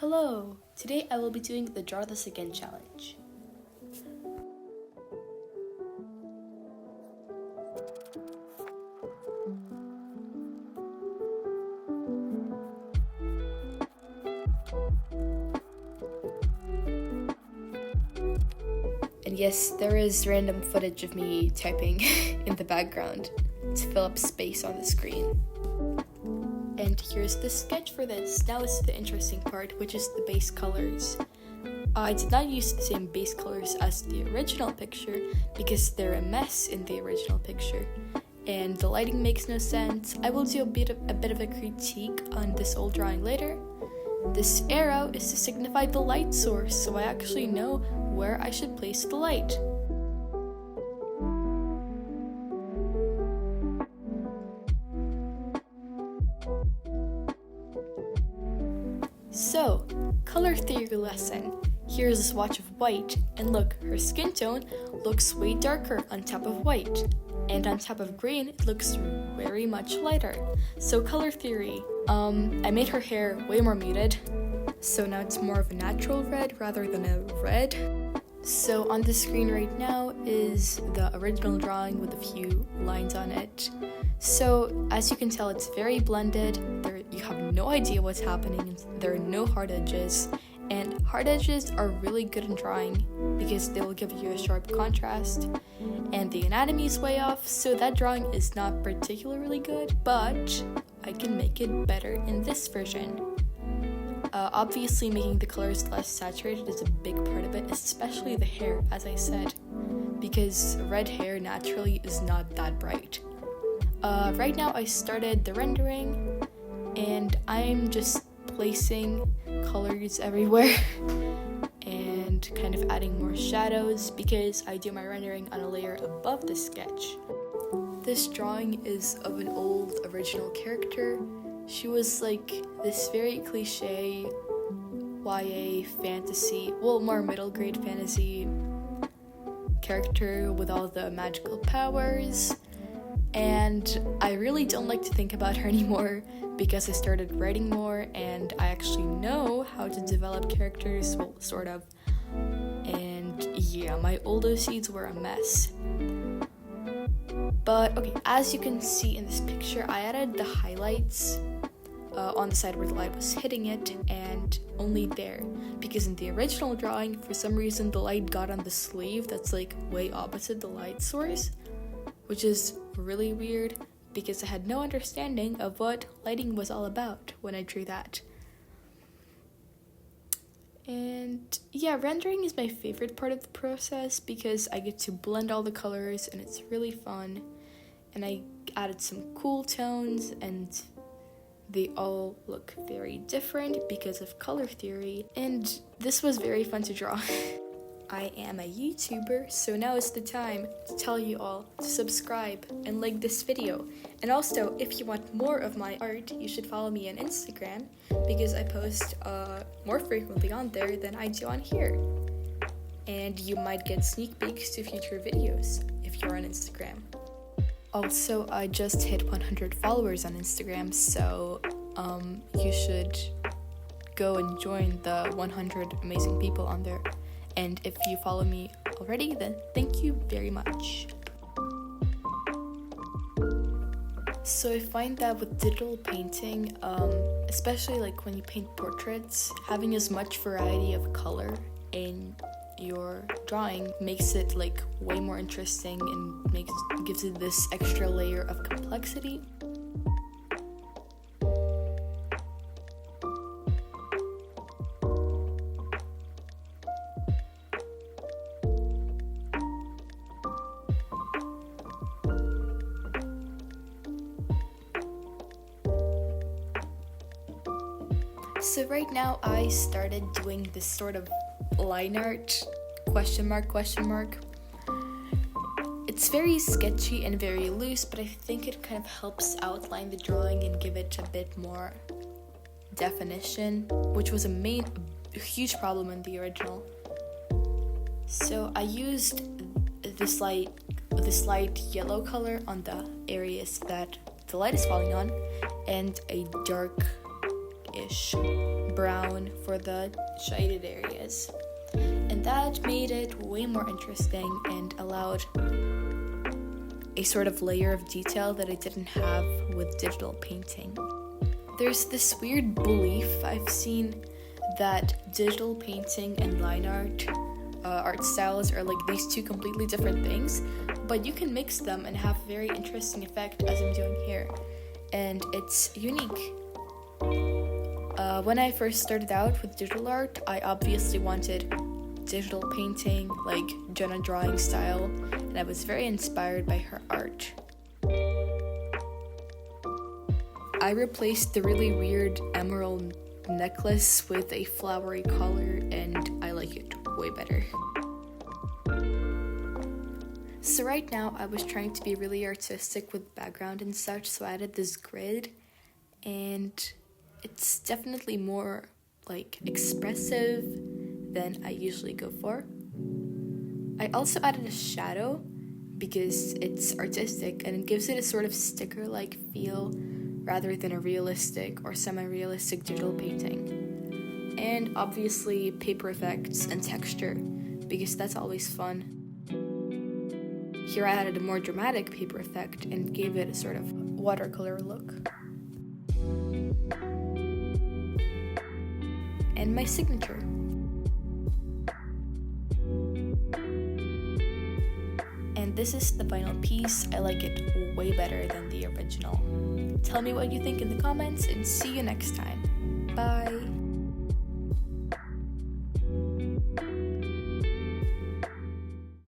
Hello! Today I will be doing the Draw This Again challenge. And yes, there is random footage of me typing in the background to fill up space on the screen. And here's the sketch for this. Now is the interesting part, which is the base colors. I did not use the same base colors as the original picture because they're a mess in the original picture. And the lighting makes no sense. I will do a bit of a critique on this old drawing later. This arrow is to signify the light source, so I actually know where I should place the light. So, color theory lesson. Here's a swatch of white, and look, her skin tone looks way darker on top of white. And on top of green, it looks very much lighter. So color theory, I made her hair way more muted, so now it's more of a natural red rather than a red. So on the screen right now is the original drawing with a few lines on it. So as you can tell, it's very blended. You have no idea what's happening. There are no hard edges. And hard edges are really good in drawing because they will give you a sharp contrast. And the anatomy is way off, so that drawing is not particularly good, but I can make it better in this version. Obviously, making the colors less saturated is a big part of it, especially the hair, as I said, because red hair naturally is not that bright. Right now, I started the rendering, and I'm just placing colors everywhere and kind of adding more shadows because I do my rendering on a layer above the sketch. This drawing is of an old original character. She was like this very cliche YA fantasy, more middle grade fantasy character with all the magical powers. And I really don't like to think about her anymore because I started writing more and I actually know how to develop characters, well, sort of. And yeah, my old OCs were a mess. But okay, as you can see in this picture, I added the highlights on the side where the light was hitting it and only there. Because in the original drawing, for some reason, the light got on the sleeve that's like way opposite the light source, which is really weird because I had no understanding of what lighting was all about when I drew that. And yeah, rendering is my favorite part of the process because I get to blend all the colors and it's really fun. And I added some cool tones and they all look very different because of color theory. And this was very fun to draw. I am a YouTuber, so now is the time to tell you all to subscribe and like this video. And also, if you want more of my art, you should follow me on Instagram because I post more frequently on there than I do on here. And you might get sneak peeks to future videos if you're on Instagram. Also, I just hit 100 followers on Instagram, so you should go and join the 100 amazing people on there. And if you follow me already, then thank you very much. So I find that with digital painting, especially like when you paint portraits, having as much variety of color in your drawing makes it like way more interesting and gives it this extra layer of complexity. So right now I started doing this sort of line art, question mark. It's very sketchy and very loose, but I think it kind of helps outline the drawing and give it a bit more definition, which was a huge problem in the original. So I used this light yellow color on the areas that the light is falling on, and a dark dark-ish brown for the shaded areas. And that made it way more interesting and allowed a sort of layer of detail that I didn't have with digital painting. There's this weird belief I've seen that digital painting and line art styles are like these two completely different things, but you can mix them and have a very interesting effect as I'm doing here, and it's unique. When I first started out with digital art, I obviously wanted digital painting, like Jenna drawing style, and I was very inspired by her art. I replaced the really weird emerald necklace with a flowery color, and I like it way better. So right now I was trying to be really artistic with background and such, so I added this grid, and it's definitely more like expressive than I usually go for. I also added a shadow because it's artistic and it gives it a sort of sticker-like feel rather than a realistic or semi-realistic digital painting. And obviously paper effects and texture, because that's always fun. Here I added a more dramatic paper effect and gave it a sort of watercolor look. And my signature. And this is the final piece. I like it way better than the original. Tell me what you think in the comments and see you next time. Bye!